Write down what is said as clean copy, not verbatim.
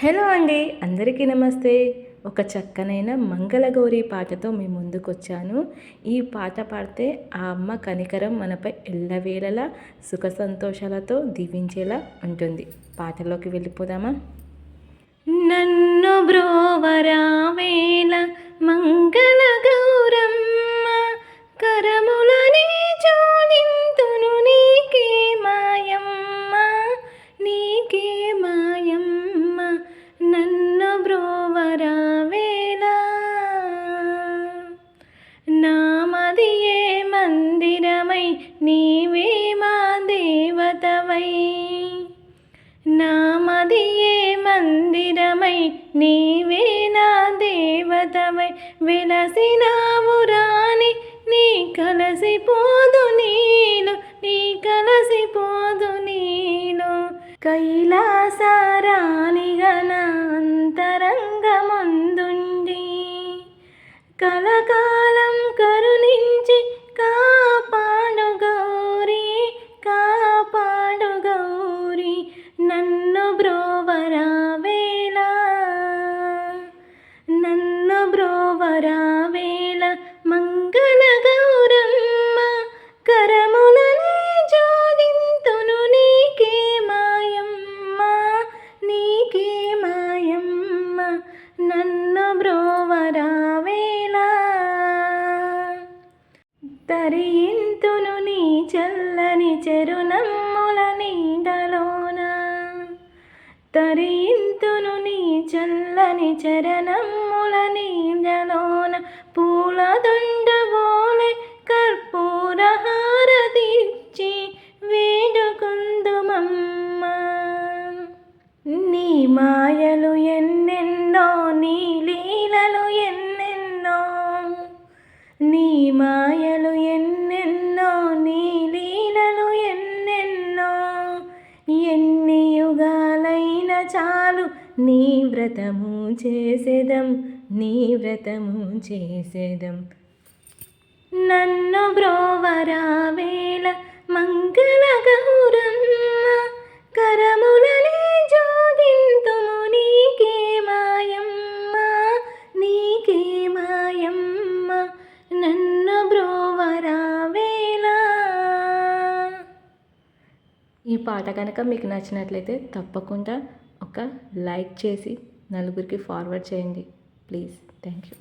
Hello అండి, అందరికీ నమస్తే. ఒక చక్కనైన మంగళగౌరి పాటతో మీ ముందుకొచ్చాను. ఈ పాట పాడితే ఆ అమ్మ కనికరం మనపై ఎల్లవేళలా సుఖ సంతోషాలతో దీవించేలా ఉంటుంది. పాటలోకి వెళ్ళిపోదామా? నన్ను బ్రోవరా వేళ మంగళ గౌరమ్మ, కరములని జోడింతును నీకే మాయమ్మ, నీకే మాయమ్మ. నన్ను బ్రోవరా వేళ నామదియే మందిరమై నీవే మా దేవతవై, నామదియే మందిరమై నీవే నా దేవతవై, వెలసినావు రాణి నీ కలసిపోదు నీలో, నీ కలసిపోదు నీలో. కైలాసరాణిగా నా అంతరంగమందుండి కలకాలం కరుణించి కాపాడు గౌరీ, కాపాడు గౌరీ. నన్ను బ్రోవరా వేళ, నన్ను బ్రోవరా వేళ మంగళ గౌరమ్మ, కరములని జోడింతును నీకే మాయమ్మ, నీకే మాయమ్మ. నన్ను బ్రోవరా వేళ తరింతును నీ చల్లని చెరునమ్ముల నీడలోన, తరింతును నీ చల్లని చరణమ్ముల నీడలోన. పూల దండబోలే కర్పూర హారతిచ్చి వేడుకుందుమమ్మ. నీ మాయలు ఎన్నెన్నో, నీ లీలలు ఎన్నెన్నో, నీ మాయలు ఎన్నెన్నో, నీ లీలలు ఎన్నెన్నో. ఎన్ని యుగాలైన చాలు నీ వ్రతము చేసేదం, నీ వ్రతము చేసేదం. నన్ను బ్రోవరా వేళ మంగళ గౌరమ్మ, కరములని జోడింతుము నీకే మాయమ్మ, నీకే మాయమ్మ. నన్ను బ్రోవరా వేళ. ఈ పాట కనుక మీకు నచ్చినట్లయితే తప్పకుండా ఒక లైక్ చేసి నలుగురికి ఫార్వర్డ్ చేయండి ప్లీజ్. Thank you.